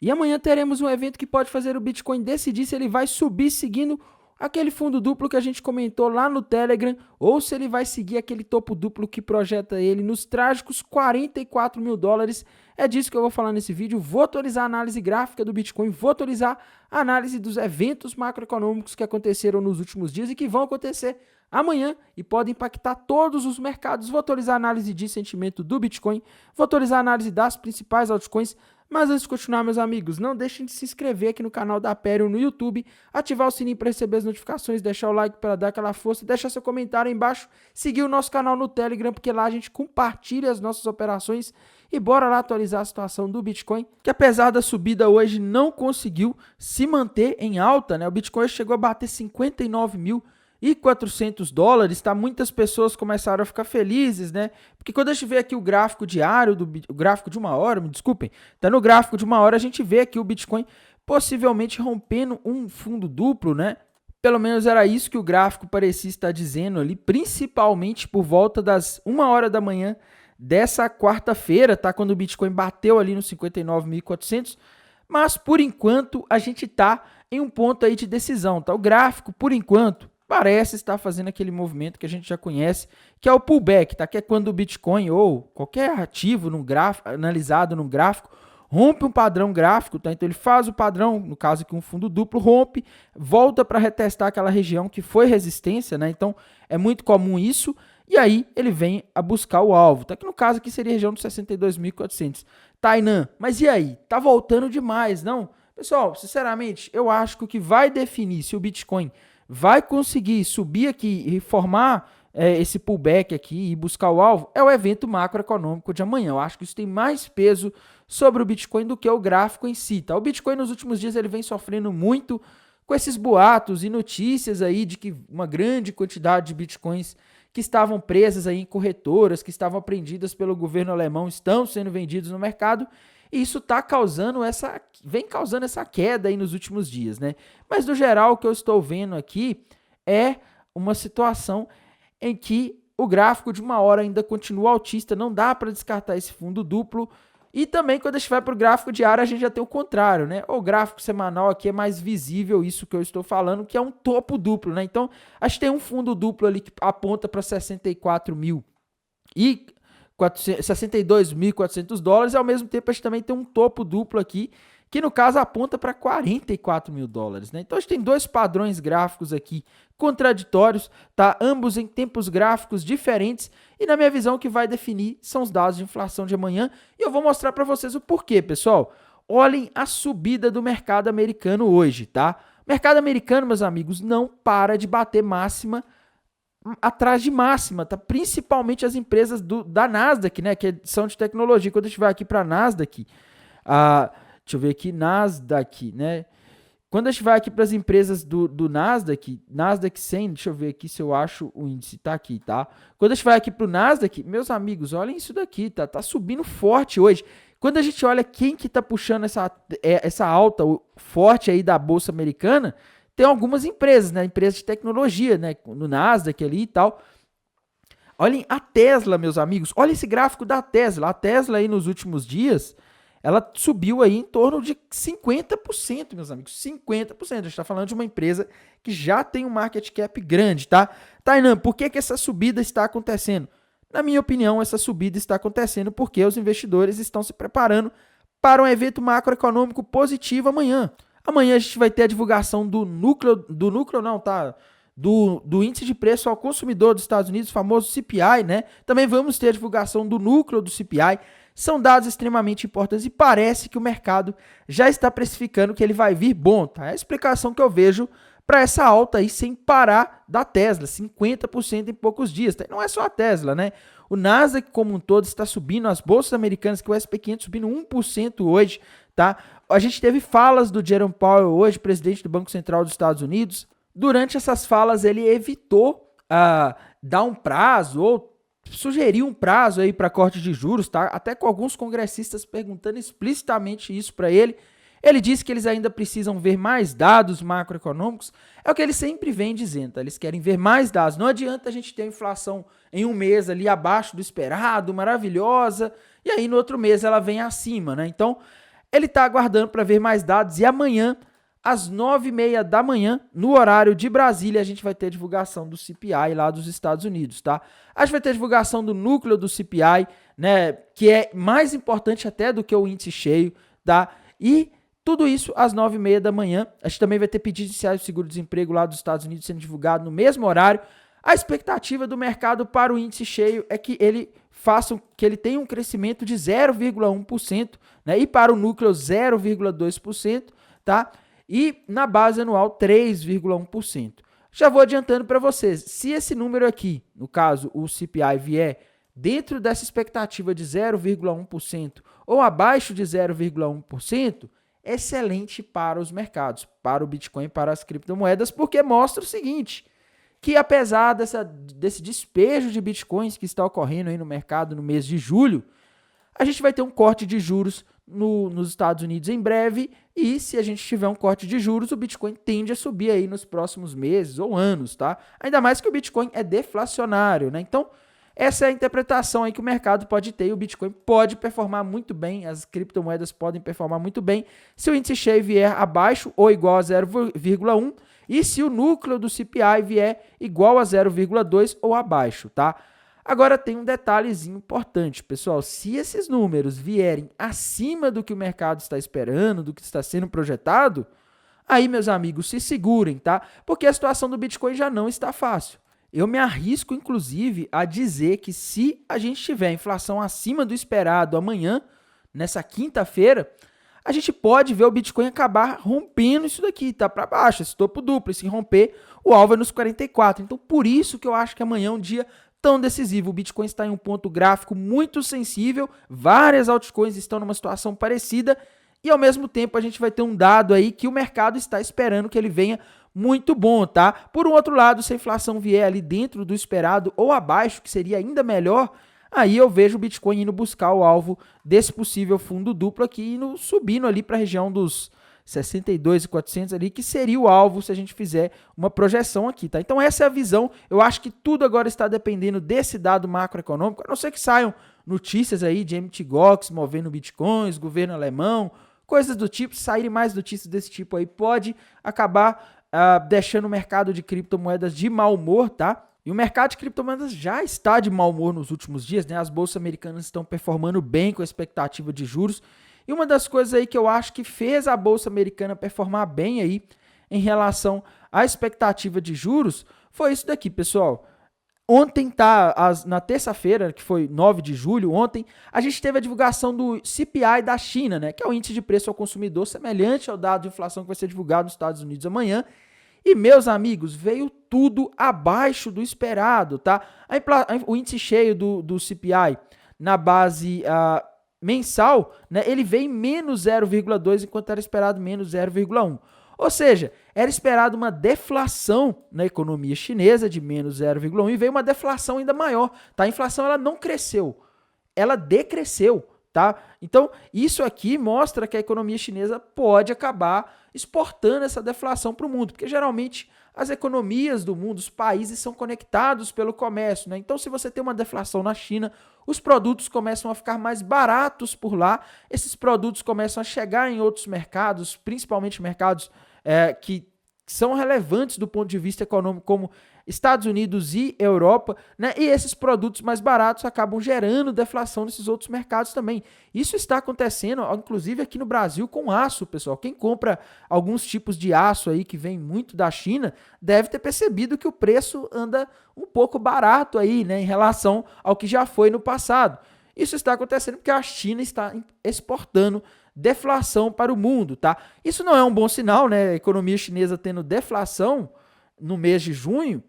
E amanhã teremos um evento que pode fazer o Bitcoin decidir se ele vai subir seguindo aquele fundo duplo que a gente comentou lá no Telegram, ou se ele vai seguir aquele topo duplo que projeta ele nos trágicos 44 mil dólares. É disso que eu vou falar nesse vídeo. Vou atualizar a análise gráfica do Bitcoin, vou atualizar a análise dos eventos macroeconômicos que aconteceram nos últimos dias e que vão acontecer amanhã e podem impactar todos os mercados. Vou atualizar a análise de sentimento do Bitcoin, vou atualizar a análise das principais altcoins. Mas antes de continuar, meus amigos, não deixem de se inscrever aqui no canal da Aperio no YouTube, ativar o sininho para receber as notificações, deixar o like para dar aquela força, deixar seu comentário aí embaixo, seguir o nosso canal no Telegram, porque lá a gente compartilha as nossas operações. E bora lá atualizar a situação do Bitcoin, que apesar da subida hoje não conseguiu se manter em alta, né? O Bitcoin chegou a bater 59.400 dólares, tá? Muitas pessoas começaram a ficar felizes, né? Porque quando a gente vê aqui o gráfico diário, o gráfico de uma hora, me desculpem, tá no gráfico de uma hora, a gente vê aqui o Bitcoin possivelmente rompendo um fundo duplo, né? Pelo menos era isso que o gráfico parecia estar dizendo ali, principalmente por volta das 1 hora da manhã dessa quarta-feira, tá? Quando o Bitcoin bateu ali nos 59.400, mas por enquanto a gente tá em um ponto aí de decisão, tá? O gráfico, por enquanto, parece estar fazendo aquele movimento que a gente já conhece, que é o pullback, tá? Que é quando o Bitcoin ou qualquer ativo no gráfico, analisado num gráfico, rompe um padrão gráfico, tá? Então ele faz o padrão, no caso aqui um fundo duplo, rompe, volta para retestar aquela região que foi resistência, né? Então é muito comum isso, e aí ele vem a buscar o alvo, tá? Que no caso aqui seria a região dos 62.400. Tainan, mas e aí? Tá voltando demais, não? Pessoal, sinceramente, eu acho que o que vai definir se o Bitcoin vai conseguir subir aqui e formar esse pullback aqui e buscar o alvo é o evento macroeconômico de amanhã. Eu acho que isso tem mais peso sobre o Bitcoin do que o gráfico em si, tá? O Bitcoin nos últimos dias ele vem sofrendo muito com esses boatos e notícias aí de que uma grande quantidade de Bitcoins que estavam presas aí em corretoras, que estavam apreendidas pelo governo alemão, estão sendo vendidos no mercado. E isso vem causando essa queda aí nos últimos dias, né? Mas no geral o que eu estou vendo aqui é uma situação em que o gráfico de uma hora ainda continua altista, não dá para descartar esse fundo duplo. E também quando a gente vai para o gráfico diário a gente já tem o contrário, né? O gráfico semanal aqui é mais visível isso que eu estou falando, que é um topo duplo, né? Então a gente tem um fundo duplo ali que aponta para 64 mil e 62.400 dólares, e ao mesmo tempo a gente também tem um topo duplo aqui, que no caso aponta para 44 mil dólares, né? Então a gente tem dois padrões gráficos aqui contraditórios, tá? Ambos em tempos gráficos diferentes, e na minha visão o que vai definir são os dados de inflação de amanhã, e eu vou mostrar para vocês o porquê, pessoal. Olhem a subida do mercado americano hoje, tá? O mercado americano, meus amigos, não para de bater máxima atrás de máxima, tá? Principalmente as empresas da Nasdaq, né? Que são de tecnologia. Quando a gente vai aqui para a Nasdaq, deixa eu ver aqui, Nasdaq, né? Quando a gente vai aqui para as empresas do Nasdaq, Nasdaq 100, deixa eu ver aqui se eu acho o índice, tá aqui, tá? Quando a gente vai aqui para o Nasdaq, meus amigos, olhem isso daqui, tá? Tá subindo forte hoje. Quando a gente olha quem que tá puxando essa alta forte aí da Bolsa Americana, tem algumas empresas, né? Empresas de tecnologia, né? No Nasdaq ali e tal. Olhem a Tesla, meus amigos. Olha esse gráfico da Tesla. A Tesla aí nos últimos dias, ela subiu aí em torno de 50%, meus amigos. 50%. A gente está falando de uma empresa que já tem um market cap grande, tá? Tainan, por que essa subida está acontecendo? Na minha opinião, essa subida está acontecendo porque os investidores estão se preparando para um evento macroeconômico positivo amanhã. Amanhã a gente vai ter a divulgação do índice de preço ao consumidor dos Estados Unidos, o famoso CPI, né? Também vamos ter a divulgação do núcleo do CPI. São dados extremamente importantes e parece que o mercado já está precificando que ele vai vir bom, tá? É a explicação que eu vejo para essa alta aí sem parar da Tesla, 50% em poucos dias, tá? Não é só a Tesla, né? O Nasdaq como um todo está subindo, as bolsas americanas, que o SP500 subindo 1% hoje, tá? A gente teve falas do Jerome Powell hoje, presidente do Banco Central dos Estados Unidos. Durante essas falas, ele evitou dar um prazo ou sugerir um prazo aí para corte de juros, tá? Até com alguns congressistas perguntando explicitamente isso para ele. Ele disse que eles ainda precisam ver mais dados macroeconômicos. É o que ele sempre vem dizendo, tá? Eles querem ver mais dados. Não adianta a gente ter a inflação em um mês ali abaixo do esperado, maravilhosa, e aí no outro mês ela vem acima, né? Então, ele está aguardando para ver mais dados e amanhã, às 9h30 da manhã, no horário de Brasília, a gente vai ter a divulgação do CPI lá dos Estados Unidos, tá? A gente vai ter a divulgação do núcleo do CPI, né, que é mais importante até do que o índice cheio, tá? E tudo isso às 9h30 da manhã. A gente também vai ter pedido iniciais de seguro-desemprego lá dos Estados Unidos sendo divulgado no mesmo horário. A expectativa do mercado para o índice cheio é que ele tenha um crescimento de 0,1%, né? E para o núcleo 0,2%, tá? E na base anual 3,1%. Já vou adiantando para vocês, se esse número aqui, no caso o CPI, vier dentro dessa expectativa de 0,1% ou abaixo de 0,1%, excelente para os mercados, para o Bitcoin, para as criptomoedas, porque mostra o seguinte, que apesar desse despejo de Bitcoins que está ocorrendo aí no mercado no mês de julho, a gente vai ter um corte de juros nos Estados Unidos em breve, e se a gente tiver um corte de juros, o Bitcoin tende a subir aí nos próximos meses ou anos, tá? Ainda mais que o Bitcoin é deflacionário, né? Então, essa é a interpretação aí que o mercado pode ter, e o Bitcoin pode performar muito bem, as criptomoedas podem performar muito bem, se o índice cheio vier abaixo ou igual a 0,1, e se o núcleo do CPI vier igual a 0,2 ou abaixo, tá? Agora tem um detalhezinho importante, pessoal, se esses números vierem acima do que o mercado está esperando, do que está sendo projetado, aí, meus amigos, se segurem, tá? Porque a situação do Bitcoin já não está fácil. Eu me arrisco, inclusive, a dizer que se a gente tiver inflação acima do esperado amanhã, nessa quinta-feira, a gente pode ver o Bitcoin acabar rompendo isso daqui, tá para baixo, esse topo duplo, e se romper, o alvo é nos 44. Então, por isso que eu acho que amanhã é um dia tão decisivo. O Bitcoin está em um ponto gráfico muito sensível, várias altcoins estão numa situação parecida, e ao mesmo tempo a gente vai ter um dado aí que o mercado está esperando que ele venha muito bom, tá? Por um outro lado, se a inflação vier ali dentro do esperado ou abaixo, que seria ainda melhor, aí eu vejo o Bitcoin indo buscar o alvo desse possível fundo duplo aqui, subindo ali para a região dos 62.400 ali, que seria o alvo se a gente fizer uma projeção aqui, tá? Então essa é a visão. Eu acho que tudo agora está dependendo desse dado macroeconômico, a não ser que saiam notícias aí de Mt. Gox movendo bitcoins, governo alemão, coisas do tipo, se saírem mais notícias desse tipo aí, pode acabar deixando o mercado de criptomoedas de mau humor, tá? E o mercado de criptomoedas já está de mau humor nos últimos dias, né? As bolsas americanas estão performando bem com a expectativa de juros. E uma das coisas aí que eu acho que fez a bolsa americana performar bem aí em relação à expectativa de juros foi isso daqui, pessoal. Ontem, na terça-feira, que foi 9 de julho, ontem, a gente teve a divulgação do CPI da China, né, que é o índice de preço ao consumidor, semelhante ao dado de inflação que vai ser divulgado nos Estados Unidos amanhã. E, meus amigos, veio tudo abaixo do esperado, tá? O índice cheio do CPI na base mensal, né, ele veio em menos 0,2, enquanto era esperado menos 0,1. Ou seja, era esperado uma deflação na economia chinesa de menos 0,1 e veio uma deflação ainda maior, tá? A inflação ela não cresceu, ela decresceu, tá? Então, isso aqui mostra que a economia chinesa pode acabar exportando essa deflação para o mundo, porque geralmente as economias do mundo, os países são conectados pelo comércio, né? Então, se você tem uma deflação na China, os produtos começam a ficar mais baratos por lá, esses produtos começam a chegar em outros mercados, principalmente mercados que são relevantes do ponto de vista econômico, como Estados Unidos e Europa, né? E esses produtos mais baratos acabam gerando deflação nesses outros mercados também. Isso está acontecendo, inclusive aqui no Brasil, com aço, pessoal. Quem compra alguns tipos de aço aí que vem muito da China, deve ter percebido que o preço anda um pouco barato aí, né, em relação ao que já foi no passado. Isso está acontecendo porque a China está exportando deflação para o mundo, tá? Isso não é um bom sinal, né? A economia chinesa tendo deflação no mês de junho,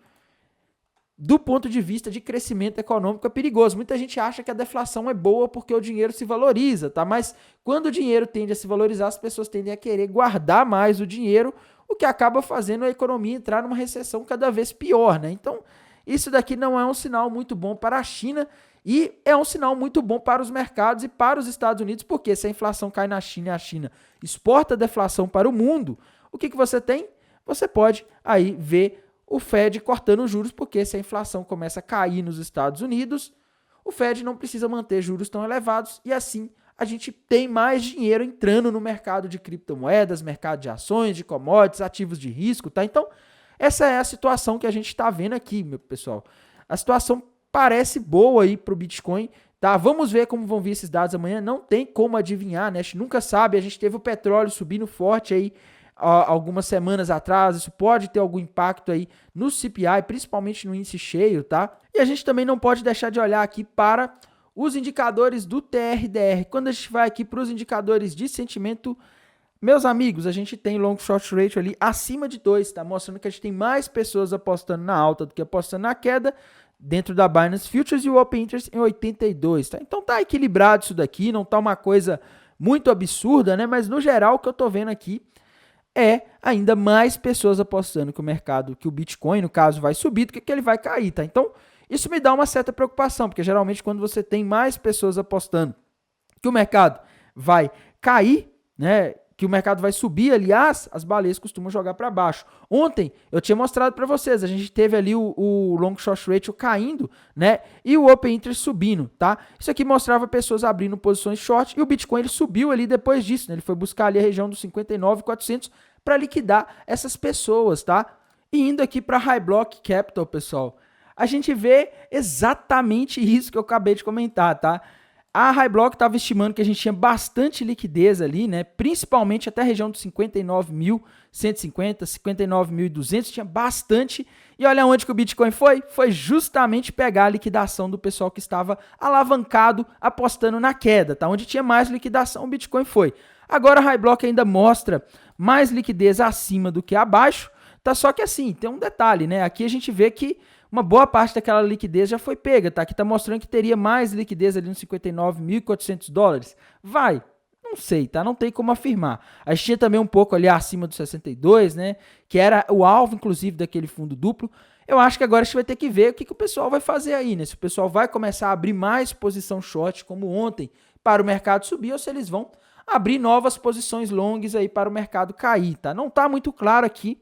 do ponto de vista de crescimento econômico é perigoso. Muita gente acha que a deflação é boa porque o dinheiro se valoriza, tá? Mas quando o dinheiro tende a se valorizar, as pessoas tendem a querer guardar mais o dinheiro, o que acaba fazendo a economia entrar numa recessão cada vez pior, né? Então, isso daqui não é um sinal muito bom para a China e é um sinal muito bom para os mercados e para os Estados Unidos, porque se a inflação cai na China e a China exporta a deflação para o mundo, o que você tem? Você pode aí ver o Fed cortando os juros, porque se a inflação começa a cair nos Estados Unidos, o Fed não precisa manter juros tão elevados e assim a gente tem mais dinheiro entrando no mercado de criptomoedas, mercado de ações, de commodities, ativos de risco, tá? Então, essa é a situação que a gente está vendo aqui, meu pessoal. A situação parece boa aí para o Bitcoin, tá? Vamos ver como vão vir esses dados amanhã. Não tem como adivinhar, né? A gente nunca sabe. A gente teve o petróleo subindo forte aí algumas semanas atrás. Isso pode ter algum impacto aí no CPI, principalmente no índice cheio, tá? E a gente também não pode deixar de olhar aqui para os indicadores do TRDR. Quando a gente vai aqui para os indicadores de sentimento, meus amigos, a gente tem long short ratio ali acima de 2, tá? Mostrando que a gente tem mais pessoas apostando na alta do que apostando na queda dentro da Binance Futures, e o Open Interest em 82, tá? Então tá equilibrado isso daqui, não tá uma coisa muito absurda, né? Mas no geral o que eu tô vendo aqui é ainda mais pessoas apostando que o mercado, que o Bitcoin, no caso, vai subir do que ele vai cair, tá? Então isso me dá uma certa preocupação, porque geralmente quando você tem mais pessoas apostando que o mercado vai cair, né? Que o mercado vai subir, aliás, as baleias costumam jogar para baixo. Ontem eu tinha mostrado para vocês, a gente teve ali o long short ratio caindo, né? E o open interest subindo, tá? Isso aqui mostrava pessoas abrindo posições short, e o Bitcoin ele subiu ali depois disso, né? Ele foi buscar ali a região dos 59.400 para liquidar essas pessoas, tá? E indo aqui para High Block Capital, pessoal, a gente vê exatamente isso que eu acabei de comentar, tá? A High Block estava estimando que a gente tinha bastante liquidez ali, né? Principalmente até a região dos 59.150, 59.200, tinha bastante. E olha onde que o Bitcoin foi? Foi justamente pegar a liquidação do pessoal que estava alavancado apostando na queda, tá? Onde tinha mais liquidação, o Bitcoin foi. Agora a High Block ainda mostra mais liquidez acima do que abaixo, tá? Só que assim, tem um detalhe, né? Aqui a gente vê que uma boa parte daquela liquidez já foi pega, tá? Aqui tá mostrando que teria mais liquidez ali nos 59.400 dólares. Vai, não sei, tá? Não tem como afirmar. A gente tinha também um pouco ali acima dos 62, né? Que era o alvo, inclusive, daquele fundo duplo. Eu acho que agora a gente vai ter que ver o que o pessoal vai fazer aí, né? Se o pessoal vai começar a abrir mais posição short, como ontem, para o mercado subir, ou se eles vão abrir novas posições longas aí para o mercado cair, tá? Não tá muito claro aqui.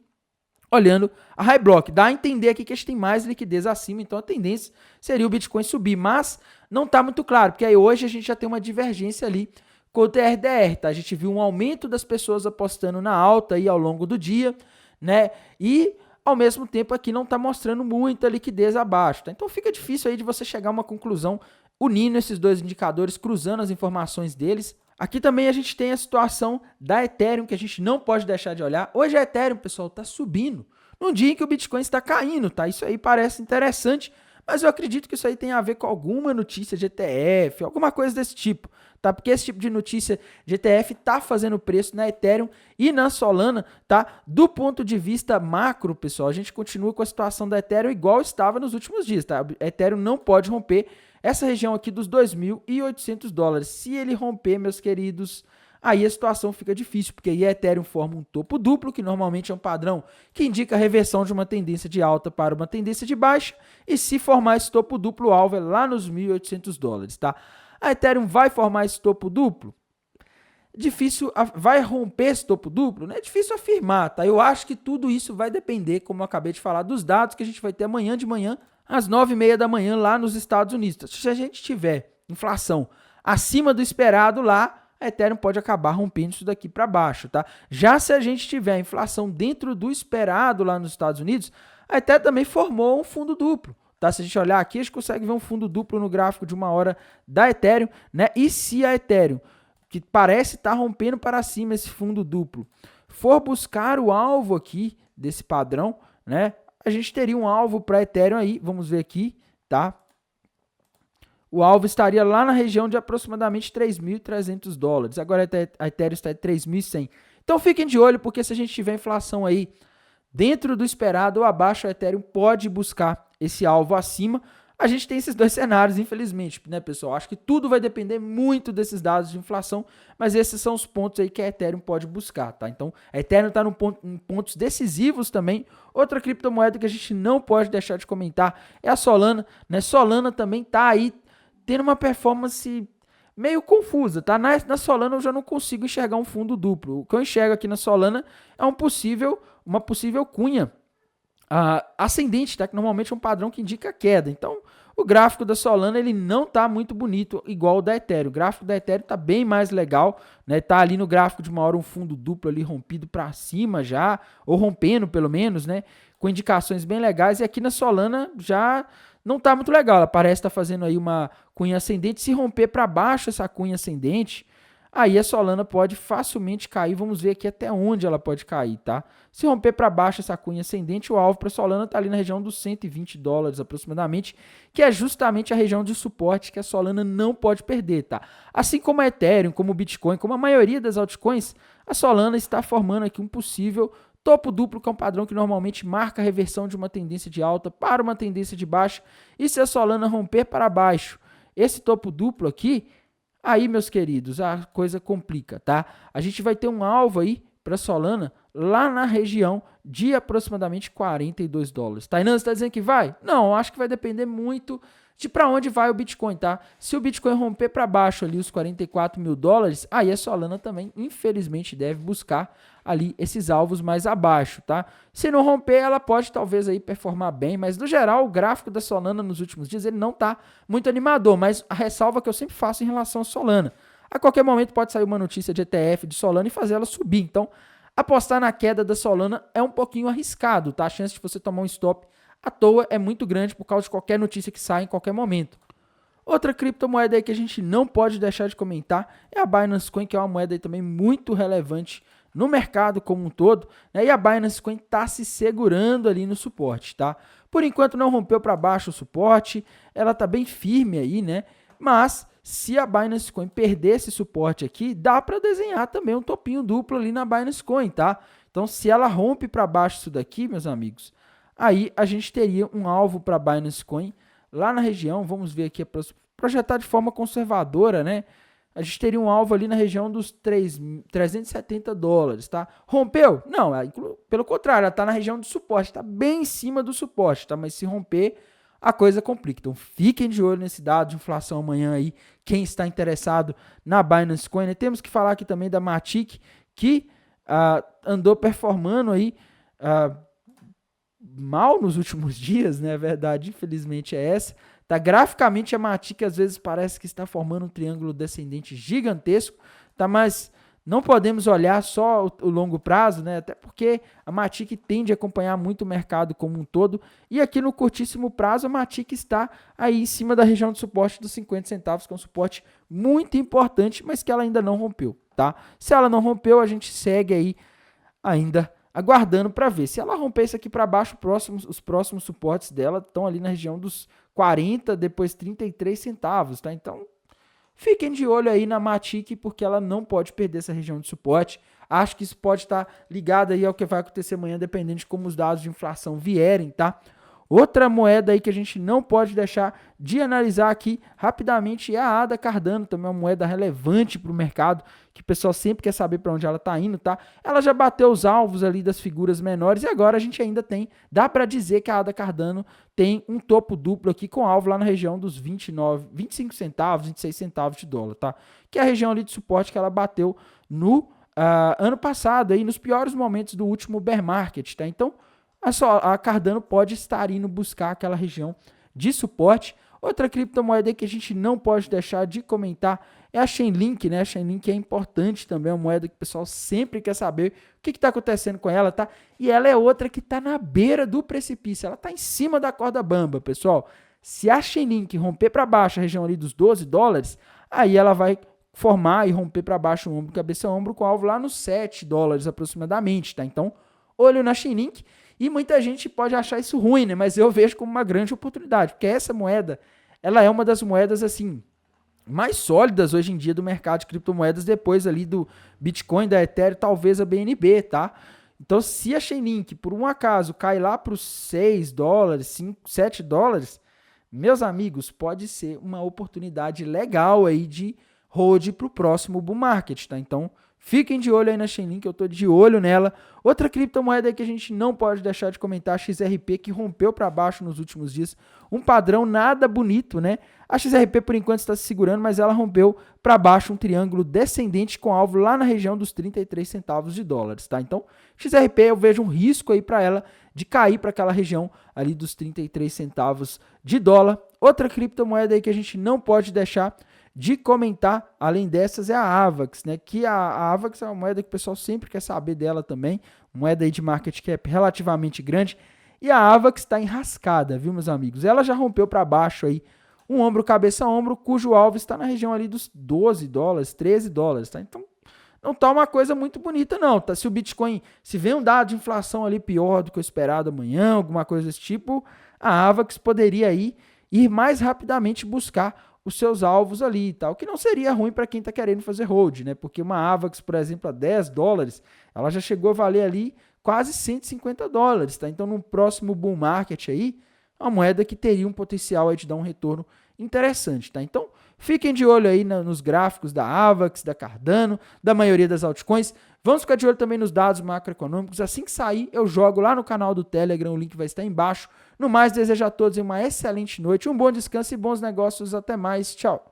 Olhando a High Block, dá a entender aqui que a gente tem mais liquidez acima, então a tendência seria o Bitcoin subir, mas não está muito claro, porque aí hoje a gente já tem uma divergência ali com o TRDR, tá? A gente viu um aumento das pessoas apostando na alta aí ao longo do dia, né? E ao mesmo tempo aqui não está mostrando muita liquidez abaixo, tá? Então fica difícil aí de você chegar a uma conclusão unindo esses dois indicadores, cruzando as informações deles. Aqui também a gente tem a situação da Ethereum, que a gente não pode deixar de olhar. Hoje a Ethereum, pessoal, está subindo num dia em que o Bitcoin está caindo, tá? Isso aí parece interessante, mas eu acredito que isso aí tem a ver com alguma notícia de ETF, alguma coisa desse tipo, tá? Porque esse tipo de notícia de ETF tá fazendo preço na Ethereum e na Solana, tá? Do ponto de vista macro, pessoal, a gente continua com a situação da Ethereum igual estava nos últimos dias, tá? A Ethereum não pode romper essa região aqui dos 2.800 dólares. Se ele romper, meus queridos, aí a situação fica difícil, porque aí a Ethereum forma um topo duplo, que normalmente é um padrão que indica a reversão de uma tendência de alta para uma tendência de baixa, e se formar esse topo duplo, o alvo é lá nos 1.800 dólares, tá? A Ethereum vai formar esse topo duplo? Difícil, vai romper esse topo duplo? Né? É difícil afirmar, tá? Eu acho que tudo isso vai depender, como eu acabei de falar, dos dados que a gente vai ter amanhã de manhã, às 9h30 da manhã lá nos Estados Unidos. Se a gente tiver inflação acima do esperado lá, a Ethereum pode acabar rompendo isso daqui para baixo, tá? Já se a gente tiver inflação dentro do esperado lá nos Estados Unidos, a Ethereum também formou um fundo duplo, tá? Se a gente olhar aqui, a gente consegue ver um fundo duplo no gráfico de 1 hora da Ethereum, né? E se a Ethereum, que parece estar rompendo para cima esse fundo duplo, for buscar o alvo aqui desse padrão, né? A gente teria um alvo para Ethereum aí, vamos ver aqui, tá? O alvo estaria lá na região de aproximadamente 3.300 dólares. Agora a Ethereum está em 3.100. Então fiquem de olho, porque se a gente tiver inflação aí dentro do esperado ou abaixo, a Ethereum pode buscar esse alvo acima. A gente tem esses dois cenários, infelizmente, né, pessoal? Acho que tudo vai depender muito desses dados de inflação, mas esses são os pontos aí que a Ethereum pode buscar, tá? Então, a Ethereum está em pontos decisivos também. Outra criptomoeda que a gente não pode deixar de comentar é a Solana, né? Solana também está aí tendo uma performance meio confusa, tá? Na Solana eu já não consigo enxergar um fundo duplo. O que eu enxergo aqui na Solana é uma possível cunha ascendente, tá? Que normalmente é um padrão que indica queda. Então, O gráfico da Solana ele não está muito bonito igual o da Ethereum. O gráfico da Ethereum está bem mais legal, né? Tá ali no gráfico de uma hora um fundo duplo ali rompido para cima já, ou rompendo pelo menos, né? Com indicações bem legais. E aqui na Solana já não está muito legal. Ela parece estar fazendo aí uma cunha ascendente. Se romper para baixo essa cunha ascendente, aí a Solana pode facilmente cair. Vamos ver aqui até onde ela pode cair, tá? Se romper para baixo essa cunha ascendente, o alvo para a Solana está ali na região dos $120 aproximadamente, que é justamente a região de suporte que a Solana não pode perder, tá? Assim como a Ethereum, como o Bitcoin, como a maioria das altcoins, a Solana está formando aqui um possível topo duplo, que é um padrão que normalmente marca a reversão de uma tendência de alta para uma tendência de baixa. E se a Solana romper para baixo esse topo duplo aqui, aí, meus queridos, a coisa complica, tá? A gente vai ter um alvo aí para Solana lá na região de aproximadamente $42. Tainan, você está dizendo que vai? Não, acho que vai depender muito de para onde vai o Bitcoin, tá? Se o Bitcoin romper para baixo ali os $44 mil, aí a Solana também, infelizmente, deve buscar ali esses alvos mais abaixo, tá? Se não romper, ela pode talvez aí performar bem, mas no geral o gráfico da Solana nos últimos dias ele não tá muito animador, mas a ressalva que eu sempre faço em relação à Solana, a qualquer momento pode sair uma notícia de ETF de Solana e fazer ela subir, então apostar na queda da Solana é um pouquinho arriscado, tá? A chance de você tomar um stop à toa é muito grande por causa de qualquer notícia que sai em qualquer momento. Outra criptomoeda aí que a gente não pode deixar de comentar é a Binance Coin, que é uma moeda aí também muito relevante no mercado como um todo, né? E a Binance Coin está se segurando ali no suporte, tá? Por enquanto não rompeu para baixo o suporte, ela está bem firme aí, né? Mas se a Binance Coin perder esse suporte aqui, dá para desenhar também um topinho duplo ali na Binance Coin, tá? Então se ela rompe para baixo isso daqui, meus amigos, aí a gente teria um alvo para a Binance Coin lá na região, vamos ver aqui, projetar de forma conservadora, né? A gente teria um alvo ali na região dos $370, tá? Rompeu? Não, pelo contrário, ela está na região do suporte, está bem em cima do suporte, tá? Mas se romper, a coisa complica. Então fiquem de olho nesse dado de inflação amanhã aí, quem está interessado na Binance Coin, né? Temos que falar aqui também da Matic, que andou performando aí mal nos últimos dias, né? A verdade, infelizmente, é essa. Tá, graficamente, a Matic às vezes parece que está formando um triângulo descendente gigantesco, tá? Mas não podemos olhar só o longo prazo, né? Até porque a Matic tende a acompanhar muito o mercado como um todo. E aqui no curtíssimo prazo, a Matic está aí em cima da região de suporte dos 50 centavos, que é um suporte muito importante, mas que ela ainda não rompeu, tá? Se ela não rompeu, a gente segue aí ainda aguardando para ver. Se ela romper isso aqui para baixo, os próximos suportes dela estão ali na região dos 40, depois 33 centavos, tá? Então, fiquem de olho aí na Matic, porque ela não pode perder essa região de suporte. Acho que isso pode estar ligado aí ao que vai acontecer amanhã, dependendo de como os dados de inflação vierem, tá? Outra moeda aí que a gente não pode deixar de analisar aqui rapidamente é a ADA Cardano, também é uma moeda relevante para o mercado, que o pessoal sempre quer saber para onde ela está indo, tá? Ela já bateu os alvos ali das figuras menores e agora a gente ainda tem, dá para dizer que a ADA Cardano tem um topo duplo aqui com alvo lá na região dos 25 centavos, 26 centavos de dólar, tá? Que é a região ali de suporte que ela bateu no ano passado, aí, nos piores momentos do último bear market, tá? Então, a Cardano pode estar indo buscar aquela região de suporte. Outra criptomoeda que a gente não pode deixar de comentar é a Chainlink, né? A Chainlink é importante também, é uma moeda que o pessoal sempre quer saber o que está acontecendo com ela, tá? E ela é outra que está na beira do precipício, ela está em cima da corda bamba, pessoal. Se a Chainlink romper para baixo a região ali dos $12, aí ela vai formar e romper para baixo o ombro, cabeça a ombro, com alvo lá nos $7 aproximadamente, tá? Então, olho na Chainlink. E muita gente pode achar isso ruim, né? Mas eu vejo como uma grande oportunidade, porque essa moeda, ela é uma das moedas, assim, mais sólidas hoje em dia do mercado de criptomoedas, depois ali do Bitcoin, da Ethereum, talvez a BNB, tá? Então, se a Chainlink, por um acaso, cai lá para os $6, 5, $7, meus amigos, pode ser uma oportunidade legal aí de hold para o próximo bull market, tá? Então, Fiquem de olho aí na Chainlink, eu tô de olho nela. Outra criptomoeda aí que a gente não pode deixar de comentar, a XRP, que rompeu para baixo nos últimos dias. Um padrão nada bonito, né? A XRP por enquanto está se segurando, mas ela rompeu para baixo um triângulo descendente com alvo lá na região dos 33 centavos de dólares, tá? Então, XRP eu vejo um risco aí para ela de cair para aquela região ali dos 33 centavos de dólar. Outra criptomoeda aí que a gente não pode deixar de comentar, além dessas, é a AVAX, né? Que a AVAX é uma moeda que o pessoal sempre quer saber dela também, moeda aí de market cap relativamente grande, e a AVAX está enrascada, viu, meus amigos? Ela já rompeu para baixo aí, um ombro, cabeça, ombro, cujo alvo está na região ali dos 12 dólares, 13 dólares, tá? Então, não tá uma coisa muito bonita, não, tá? Se o Bitcoin, se vem um dado de inflação ali pior do que o esperado amanhã, alguma coisa desse tipo, a AVAX poderia aí ir mais rapidamente buscar os seus alvos ali e tal, que não seria ruim para quem está querendo fazer hold, né? Porque uma AVAX, por exemplo, a 10 dólares, ela já chegou a valer ali quase 150 dólares, tá? Então, no próximo bull market aí, é uma moeda que teria um potencial aí de dar um retorno interessante, tá? Então, fiquem de olho aí nos gráficos da AVAX, da Cardano, da maioria das altcoins. Vamos ficar de olho também nos dados macroeconômicos. Assim que sair, eu jogo lá no canal do Telegram, o link vai estar embaixo. No mais, desejo a todos uma excelente noite, um bom descanso e bons negócios. Até mais. Tchau.